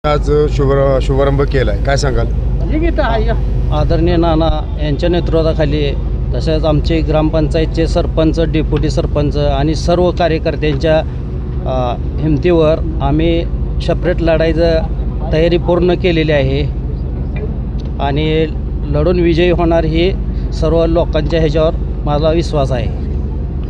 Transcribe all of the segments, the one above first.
आज शुभारंभ केलाय, काय सांगाल? आदरणीय नाना यांच्या नेतृत्वाखाली तसेच आमचे ग्रामपंचायतचे सरपंच, डेप्युटी सरपंच आणि सर्व कार्यकर्त्यांच्या हिमतीवर आम्ही सेपरेट लढाईचं तयारी पूर्ण केलेली आहे आणि लढून विजयी होणार ही सर्व लोकांच्या ह्याच्यावर माझा विश्वास आहे.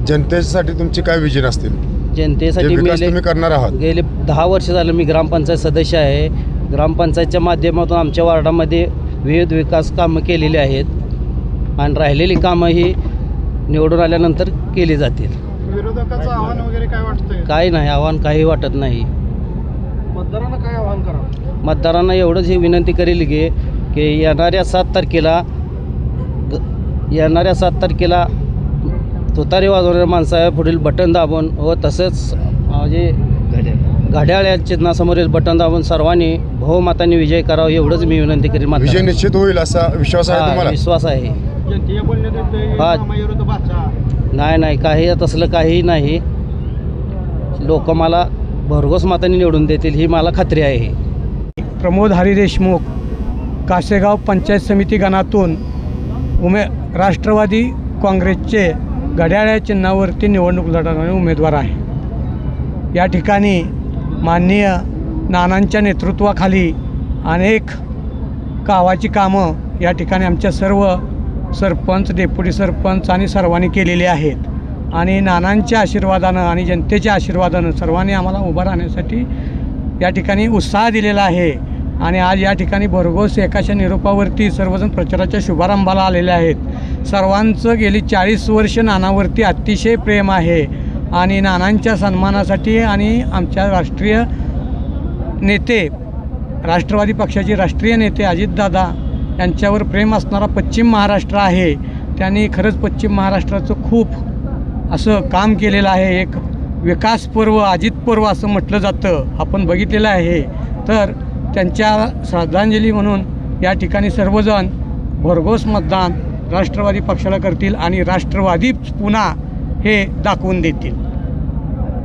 जनतेसाठी तुमची काय विजन असतील? जनतेसाठी तुम्ही करणार आहात? गेले 10 वर्ष झालं मी ग्रामपंचायत सदस्य आहे. ग्रामपंचायतच्या माध्यमातून आमच्या वार्डामध्ये विविध विकास कामं केलेली आहेत आणि राहिलेली कामं ही निवडून आल्यानंतर केली जातील. विरोधकाचं आव्हान वगैरे काय वाटतंय? काही नाही, आव्हान काही वाटत नाही. मतदारांना काय आव्हान करा? मतदारांना एवढंच ही विनंती करेल की येणाऱ्या 7 तारखेला तुतारी वाजवणाऱ्या माणसाला पुढील बटन दाबून व तसंच म्हणजे घड्याळ या चिन्हासमोरील बटन दाबून सर्वांनी बहुमताने विजय करावा एवढंच मी विनंती करेन. विजय निश्चित होईल असा विश्वास आहे तुम्हाला? विश्वास आहे. नाही, काही तसलं काही नाही. लोक मला भरघोस मताने निवडून देतील ही मला खात्री आहे. प्रमोद हरी देशमुख, कासेगाव पंचायत समिती गणातून राष्ट्रवादी काँग्रेसचे घड्याळ या चिन्हावरती निवडणूक लढवणारे उमेदवार आहे. या ठिकाणी माननीय नानांच्या नेतृत्वाखाली अनेक गावाची कामं या ठिकाणी आमच्या सर्व सरपंच, डेप्युटी सरपंच आणि सर्वांनी केलेली आहेत आणि नानांच्या आशीर्वादानं आणि जनतेच्या आशीर्वादानं सर्वांनी आम्हाला उभं राहण्यासाठी या ठिकाणी उत्साह दिलेला आहे आणि आज या ठिकाणी भरघोस एकाच्या निरोपावरती सर्वजण प्रचाराच्या शुभारंभाला आलेले आहेत. सर्वांचं गेली 40 वर्ष नानावरती अतिशय प्रेम आहे आणि नानांच्या सन्मानासाठी आणि आमच्या राष्ट्रीय नेते, राष्ट्रवादी पक्षाचे राष्ट्रीय नेते अजितदादा यांच्यावर प्रेम असणारा पश्चिम महाराष्ट्र आहे. त्यांनी खरंच पश्चिम महाराष्ट्राचं खूप असं काम केलेलं आहे. एक विकास पर्व, अजित पर्व असं म्हटलं जातं, आपण बघितलेलं आहे. तर त्यांच्या श्रद्धांजली म्हणून या ठिकाणी सर्वजण भरघोस मतदान राष्ट्रवादी पक्षाला करतील आणि राष्ट्रवादी पुन्हा हे दाखवून देतील.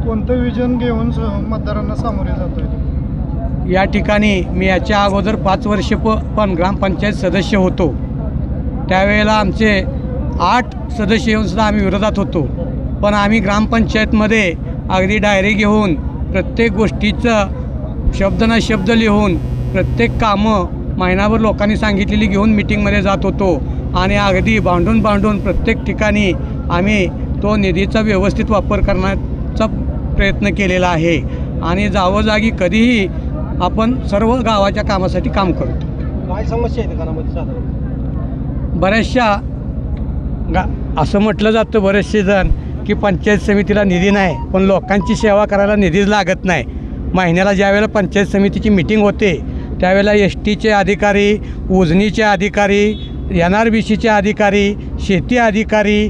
कोणतं विजन घेऊन मतदारांना सामोरे जातोय? या ठिकाणी मी याच्या अगोदर 5 वर्ष पण ग्रामपंचायत सदस्य होतो. त्यावेळेला आमचे 8 सदस्य येऊनसुद्धा आम्ही विरोधात होतो, पण आम्ही ग्रामपंचायतमध्ये अगदी डायरी घेऊन प्रत्येक गोष्टीचं शब्द ना शब्द लिहून प्रत्येक कामं महिनाभर लोकांनी सांगितलेली घेऊन मिटिंगमध्ये जात होतो आणि अगदी भांडून प्रत्येक ठिकाणी आम्ही तो निधीचा व्यवस्थित वापर करण्याचा प्रयत्न केलेला आहे आणि जागोजागी कधीही आपण सर्व गावाच्या कामासाठी काम करतो. काय समस्या आहेत गावामध्ये साधारण? बऱ्याचशा असं म्हटलं जातं बरेचसे जण की पंचायत समितीला निधी नाही, पण लोकांची सेवा करायला निधीच लागत नाही. महिन्याला ज्यावेळेला पंचायत समितीची मिटिंग होते त्यावेळेला STचे अधिकारी, उजनीचे अधिकारी, NRBCचे अधिकारी, शेती अधिकारी,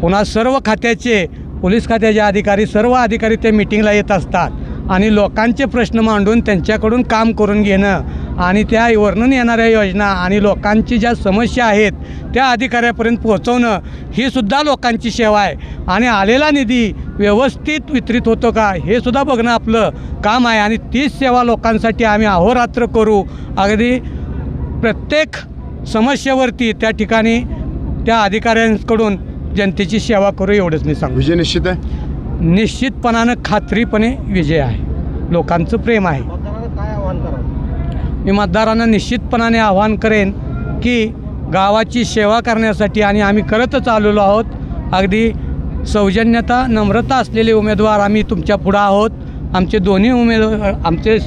पुन्हा सर्व खात्याचे, पोलीस खात्याचे अधिकारी, सर्व अधिकारी त्या मिटिंगला येत असतात आणि लोकांचे प्रश्न मांडून त्यांच्याकडून काम करून घेणं आणि त्या वर्णन येणाऱ्या योजना आणि लोकांची ज्या समस्या आहेत त्या अधिकाऱ्यापर्यंत पोहोचवणं ही सुद्धा लोकांची सेवा आहे आणि आलेला निधी व्यवस्थित वितरित होतो का हे सुद्धा बघणं आपलं काम आहे आणि तीच सेवा लोकांसाठी आम्ही अहोरात्र करू. अगदी प्रत्येक समस्येवरती त्या ठिकाणी त्या अधिकाऱ्यांकडून जनतेची सेवा करू एवढंच मी सांगू. विजय निश्चित आहे? निश्चितपणानं खात्रीपणे विजय आहे. लोकांचं प्रेम आहे. काय आव्हान करा? मी मतदारांना निश्चितपणाने आवाहन करेन की गावाची सेवा करण्यासाठी आणि आम्ही करतच आलेलो आहोत. अगदी सौजन्यता, नम्रता असलेले उमेदवार आम्ही तुमच्या पुढं आहोत. आमचे दोन्ही उमेदवार, आमचे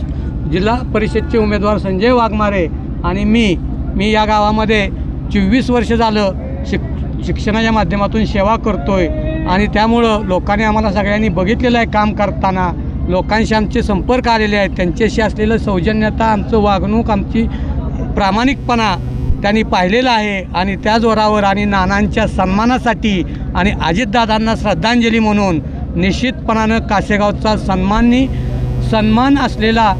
जिल्हा परिषदचे उमेदवार संजय वाघमारे आणि मी या गावामध्ये 24 वर्ष झालं शिक्षणाच्या माध्यमातून सेवा करतो आहे आणि त्यामुळं लोकांनी आम्हाला सगळ्यांनी बघितलेलं आहे. काम करताना लोकांशी आमचे संपर्क आलेले आहेत. त्यांच्याशी असलेलं सौजन्यता, आमचं वागणूक, आमची प्रामाणिकपणा त्यांनी पाहिलेला आहे आणि त्या जोरावर आणि नानांच्या सन्मानासाठी आणि अजितदादांना श्रद्धांजली म्हणून निश्चितपणानं कासेगावचा सन्मान असलेला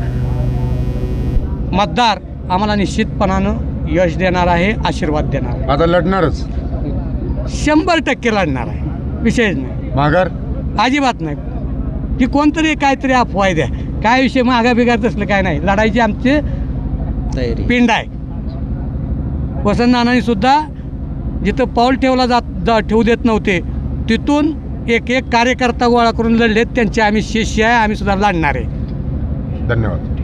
मतदार आम्हाला निश्चितपणानं यश देणार आहे, आशीर्वाद देणार आहे. आता लढणारच? 100% लढणार आहे, विषयच नाही. माघार अजिबात नाही. की कोणतरी काहीतरी अफवा द्या, काय विषय मागा बिगार तसलं काय नाही, लढायची आमची तयारी पिंड आहे. वसंत नानांनी सुद्धा जिथं पाऊल ठेवू देत नव्हते तिथून एक कार्यकर्ता गोळा करून लढलेत. त्यांचे आम्ही शिष्य आहे, आम्ही सुद्धा लढणार आहे. धन्यवाद.